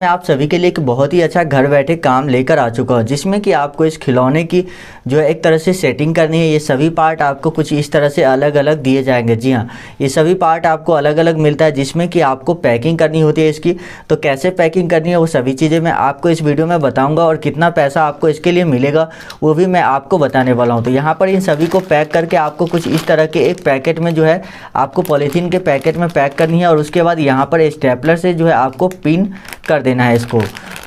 मैं आप सभी के लिए एक बहुत ही अच्छा घर बैठे काम लेकर आ चुका हूँ, जिसमें कि आपको इस खिलौने की जो है एक तरह से सेटिंग करनी है। ये सभी पार्ट आपको कुछ इस तरह से अलग अलग दिए जाएंगे। जी हाँ, ये सभी पार्ट आपको अलग अलग मिलता है, जिसमें कि आपको पैकिंग करनी होती है इसकी। तो कैसे पैकिंग करनी है वो सभी चीज़ें मैं आपको इस वीडियो में बताऊँगा, और कितना पैसा आपको इसके लिए मिलेगा वो भी मैं आपको बताने वाला हूँ। तो यहाँ पर इन सभी को पैक करके आपको कुछ इस तरह के एक पैकेट में जो है आपको पॉलीथीन के पैकेट में पैक करनी है, और उसके बाद यहाँ पर स्टेपलर से जो है आपको पिन कर देना है इसको।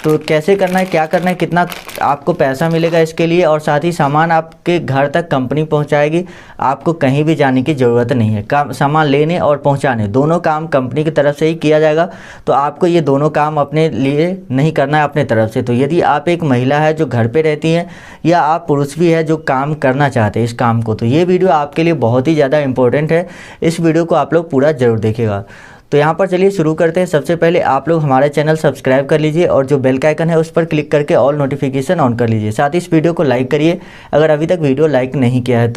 तो कैसे करना है, क्या करना है, कितना आपको पैसा मिलेगा इसके लिए, और साथ ही सामान आपके घर तक कंपनी पहुंचाएगी। आपको कहीं भी जाने की ज़रूरत नहीं है। काम सामान लेने और पहुंचाने दोनों काम कंपनी की तरफ से ही किया जाएगा। तो आपको ये दोनों काम अपने लिए नहीं करना है अपने तरफ से। तो यदि आप एक महिला है जो घर पे रहती हैं, या आप पुरुष भी है जो काम करना चाहते हैं इस काम को, तो ये वीडियो आपके लिए बहुत ही ज़्यादा इंपॉर्टेंट है। इस वीडियो को आप लोग पूरा ज़रूर देखिएगा। तो यहाँ पर चलिए शुरू करते हैं। सबसे पहले आप लोग हमारे चैनल सब्सक्राइब कर लीजिए, और जो बेल का आइकन है उस पर क्लिक करके ऑल नोटिफिकेशन ऑन कर लीजिए। साथ ही इस वीडियो को लाइक करिए अगर अभी तक वीडियो लाइक नहीं किया है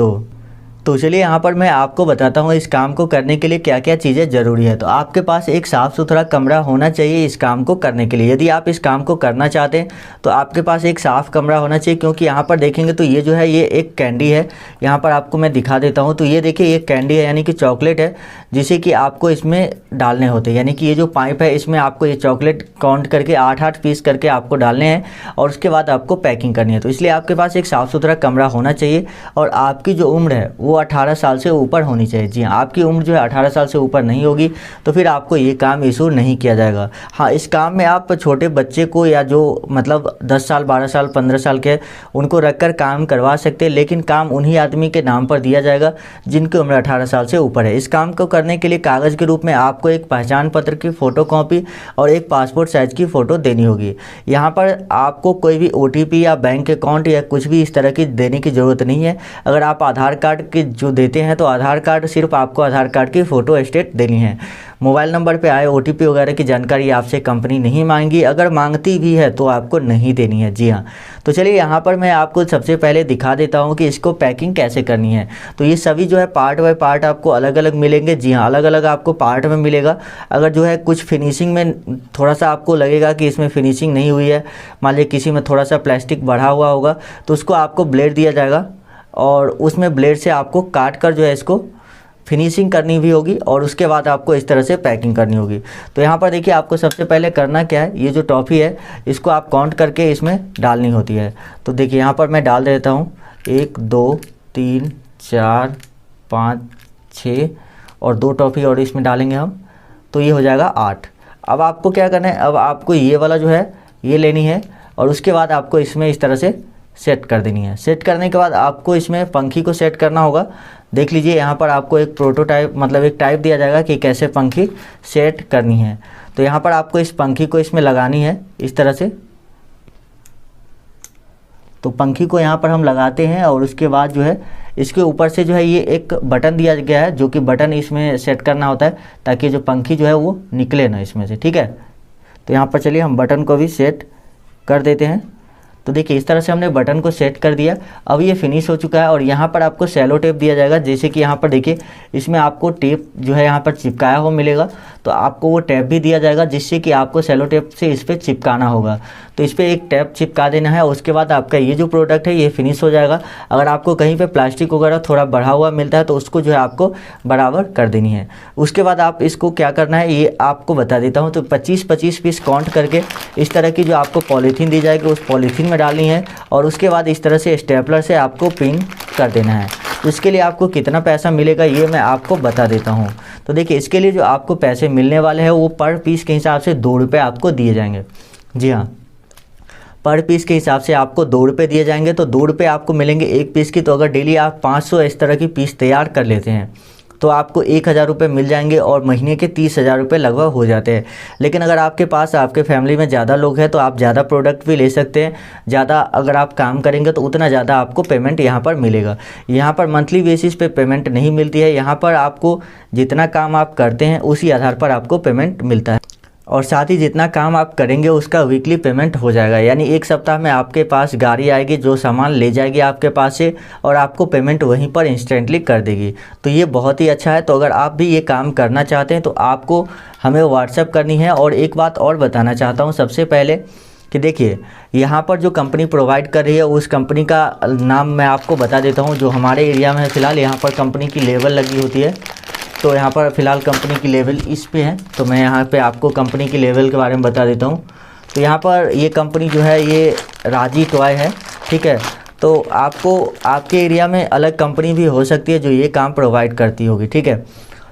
तो चलिए यहाँ पर मैं आपको बताता हूँ इस काम को करने के लिए क्या क्या चीज़ें ज़रूरी है। तो आपके पास एक साफ़ सुथरा कमरा होना चाहिए इस काम को करने के लिए। यदि आप इस काम को करना चाहते हैं तो आपके पास एक साफ़ कमरा होना चाहिए, क्योंकि यहाँ पर देखेंगे तो ये जो है ये एक कैंडी है। यहाँ पर आपको मैं दिखा देता हूँ। तो ये देखिए ये कैंडी है, यानी कि चॉकलेट है, जिसे कि आपको इसमें डालने होते हैं। यानी कि ये जो पाइप है इसमें आपको ये चॉकलेट काउंट करके 8-8 पीस करके आपको डालने हैं, और उसके बाद आपको पैकिंग करनी है। तो इसलिए आपके पास एक साफ़ सुथरा कमरा होना चाहिए, और आपकी जो उम्र है वो 18 साल से ऊपर होनी चाहिए। जी हाँ, आपकी उम्र जो है 18 साल से ऊपर नहीं होगी तो फिर आपको ये काम इशू नहीं किया जाएगा। हाँ, इस काम में आप छोटे बच्चे को, या जो मतलब 10 साल 12 साल 15 साल के उनको रखकर काम करवा सकते हैं, लेकिन काम उन्हीं आदमी के नाम पर दिया जाएगा जिनकी उम्र 18 साल से ऊपर है। इस काम को करने के लिए कागज़ के रूप में आपको एक पहचान पत्र की फ़ोटोकॉपी और एक पासपोर्ट साइज़ की फ़ोटो देनी होगी। यहाँ पर आपको कोई भी OTP या बैंक अकाउंट या कुछ भी इस तरह की देने की ज़रूरत नहीं है। अगर आप आधार कार्ड के जो देते हैं तो आधार कार्ड, सिर्फ आपको आधार कार्ड की फ़ोटो स्टेट देनी है। मोबाइल नंबर पे आए OTP वगैरह की जानकारी आपसे कंपनी नहीं मांगी, अगर मांगती भी है तो आपको नहीं देनी है। जी हाँ, तो चलिए यहाँ पर मैं आपको सबसे पहले दिखा देता हूँ कि इसको पैकिंग कैसे करनी है। तो ये सभी जो है पार्ट बाय पार्ट आपको अलग अलग मिलेंगे। जी हाँ, अलग अलग आपको पार्ट में मिलेगा। अगर जो है कुछ फिनिशिंग में थोड़ा सा आपको लगेगा कि इसमें फिनिशिंग नहीं हुई है, मान लीजिए किसी में थोड़ा सा प्लास्टिक बढ़ा हुआ होगा, तो उसको आपको ब्लेड दिया जाएगा, और उसमें ब्लेड से आपको काट कर जो है इसको फिनिशिंग करनी भी होगी, और उसके बाद आपको इस तरह से पैकिंग करनी होगी। तो यहाँ पर देखिए आपको सबसे पहले करना क्या है, ये जो टॉफ़ी है इसको आप काउंट करके इसमें डालनी होती है। तो देखिए यहाँ पर मैं डाल देता हूँ 1 2 3 4 5 6 और 2 टॉफ़ी और इसमें डालेंगे हम, तो ये हो जाएगा 8। अब आपको क्या करना है, अब आपको ये वाला जो है ये लेनी है, और उसके बाद आपको इसमें इस तरह से सेट कर देनी है। सेट करने के बाद आपको इसमें पंखी को सेट करना होगा। देख लीजिए यहाँ पर आपको एक प्रोटोटाइप, मतलब एक टाइप दिया जाएगा कि कैसे पंखी सेट करनी है। तो यहाँ पर आपको इस पंखी को इसमें लगानी है इस तरह से। तो पंखी को यहाँ पर हम लगाते हैं, और उसके बाद जो है इसके ऊपर से जो है ये एक बटन दिया गया है, जो कि बटन इसमें सेट करना होता है ताकि जो पंखी जो है वो निकले ना इसमें से। ठीक है, तो यहाँ पर चलिए हम बटन को भी सेट कर देते हैं। तो देखिए इस तरह से हमने बटन को सेट कर दिया। अब ये फिनिश हो चुका है, और यहाँ पर आपको सेलो टेप दिया जाएगा। जैसे कि यहाँ पर देखिए इसमें आपको टेप जो है यहाँ पर चिपकाया हुआ मिलेगा, तो आपको वो टेप भी दिया जाएगा, जिससे कि आपको सेलो टेप से इस पर चिपकाना होगा। तो इस पर एक टेप चिपका देना है, उसके बाद आपका ये जो प्रोडक्ट है ये फिनिश हो जाएगा। अगर आपको कहीं पे प्लास्टिक वगैरह थोड़ा बढ़ा हुआ मिलता है तो उसको जो है आपको बराबर कर देनी है। उसके बाद आप इसको क्या करना है ये आपको बता देता हूँ। तो 25-25 पीस काउंट करके इस तरह की जो आपको पॉलीथीन दी जाएगी उस पॉलीथीन में डालनी है, और उसके बाद इस तरह से स्टेपलर से आपको पिन कर देना है। तो इसके लिए आपको कितना पैसा मिलेगा ये मैं आपको बता देता हूँ। तो देखिए इसके लिए जो आपको पैसे मिलने वाले हैं वो पर पीस के हिसाब से 2 रुपये आपको दिए जाएंगे। जी हाँ, पर पीस के हिसाब से आपको 2 रुपये दिए जाएंगे। तो 2 रुपये आपको मिलेंगे एक पीस की। तो अगर डेली आप 500 इस तरह की पीस तैयार कर लेते हैं तो आपको 1000 रुपये मिल जाएंगे, और महीने के 30,000 रुपये लगभग हो जाते हैं। लेकिन अगर आपके पास आपके फैमिली में ज़्यादा लोग हैं तो आप ज़्यादा प्रोडक्ट भी ले सकते हैं। ज़्यादा अगर आप काम करेंगे तो उतना ज़्यादा आपको पेमेंट यहाँ पर मिलेगा। यहाँ पर मंथली बेसिस पे पेमेंट नहीं मिलती है। यहाँ पर आपको जितना काम आप करते हैं उसी आधार पर आपको पेमेंट मिलता है। और साथ ही जितना काम आप करेंगे उसका वीकली पेमेंट हो जाएगा, यानी एक सप्ताह में आपके पास गाड़ी आएगी जो सामान ले जाएगी आपके पास से और आपको पेमेंट वहीं पर इंस्टेंटली कर देगी। तो ये बहुत ही अच्छा है। तो अगर आप भी ये काम करना चाहते हैं तो आपको हमें व्हाट्सएप करनी है। और एक बात और बताना चाहता हूँ सबसे पहले कि देखिए यहाँ पर जो कंपनी प्रोवाइड कर रही है उस कंपनी का नाम मैं आपको बता देता हूँ। जो हमारे एरिया में है फ़िलहाल यहाँ पर कंपनी की लेबल लगी होती है, तो यहाँ पर फ़िलहाल कंपनी की लेवल इस पे है। तो मैं यहाँ पे आपको कंपनी की लेवल के बारे में बता देता हूँ। तो यहाँ पर ये कंपनी जो है ये राजी टॉय है, ठीक है। तो आपको आपके एरिया में अलग कंपनी भी हो सकती है जो ये काम प्रोवाइड करती होगी, ठीक है।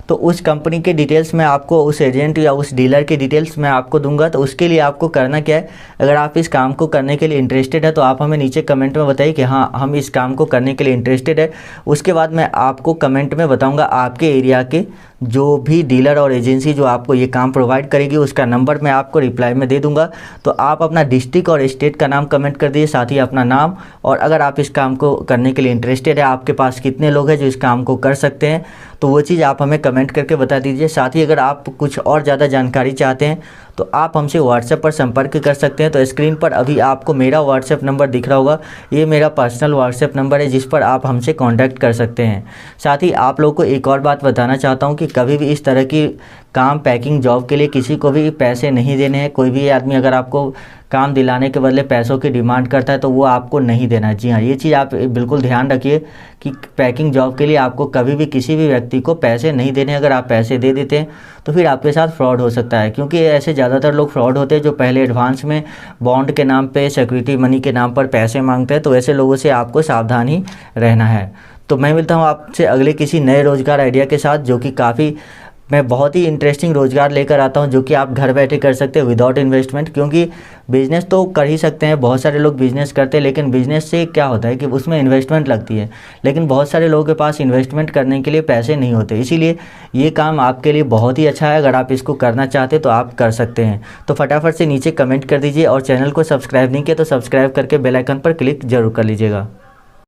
तो उस कंपनी के डिटेल्स मैं आपको, उस एजेंट या उस डीलर के डिटेल्स मैं आपको दूंगा। तो उसके लिए आपको करना क्या है, अगर आप इस काम को करने के लिए इंटरेस्टेड है तो आप हमें नीचे कमेंट में बताइए कि हाँ हम इस काम को करने के लिए इंटरेस्टेड है। उसके बाद मैं आपको कमेंट में बताऊंगा आपके एरिया के जो भी डीलर और एजेंसी जो आपको ये काम प्रोवाइड करेगी उसका नंबर मैं आपको रिप्लाई में दे दूंगा। तो आप अपना डिस्ट्रिक्ट और स्टेट का नाम कमेंट कर दीजिए, साथ ही अपना नाम, और अगर आप इस काम को करने के लिए इंटरेस्टेड है, आपके पास कितने लोग हैं जो इस काम को कर सकते हैं, तो वो चीज़ आप हमें कमेंट करके बता दीजिए। साथ ही अगर आप कुछ और ज़्यादा जानकारी चाहते हैं तो आप हमसे व्हाट्सएप पर संपर्क कर सकते हैं। तो स्क्रीन पर अभी आपको मेरा व्हाट्सएप नंबर दिख रहा होगा, ये मेरा पर्सनल व्हाट्सएप नंबर है जिस पर आप हमसे कांटेक्ट कर सकते हैं। साथ ही आप लोगों को एक और बात बताना चाहता हूँ कि कभी भी इस तरह की काम पैकिंग जॉब के लिए किसी को भी पैसे नहीं देने हैं। कोई भी आदमी अगर आपको काम दिलाने के बदले पैसों की डिमांड करता है तो वो आपको नहीं देना है। जी हाँ, ये चीज़ आप बिल्कुल ध्यान रखिए कि पैकिंग जॉब के लिए आपको कभी भी किसी भी व्यक्ति को पैसे नहीं देने। अगर आप पैसे दे देते हैं तो फिर आपके साथ फ्रॉड हो सकता है, क्योंकि ऐसे ज़्यादातर लोग फ्रॉड होते हैं जो पहले एडवांस में बॉन्ड के नाम पे, सिक्योरिटी मनी के नाम पर पैसे मांगते हैं। तो ऐसे लोगों से आपको सावधान ही रहना है। तो मैं मिलता हूँ आपसे अगले किसी नए रोज़गार आइडिया के साथ, जो कि काफ़ी मैं बहुत ही इंटरेस्टिंग रोज़गार लेकर आता हूं जो कि आप घर बैठे कर सकते हैं विदाउट इन्वेस्टमेंट। क्योंकि बिज़नेस तो कर ही सकते हैं, बहुत सारे लोग बिज़नेस करते हैं, लेकिन बिज़नेस से क्या होता है कि उसमें इन्वेस्टमेंट लगती है, लेकिन बहुत सारे लोगों के पास इन्वेस्टमेंट करने के लिए पैसे नहीं होते। इसीलिए ये काम आपके लिए बहुत ही अच्छा है। अगर आप इसको करना चाहते तो आप कर सकते हैं। तो फटाफट से नीचे कमेंट कर दीजिए और चैनल को सब्सक्राइब नहीं किया तो सब्सक्राइब करके बेल आइकन पर क्लिक जरूर कर लीजिएगा।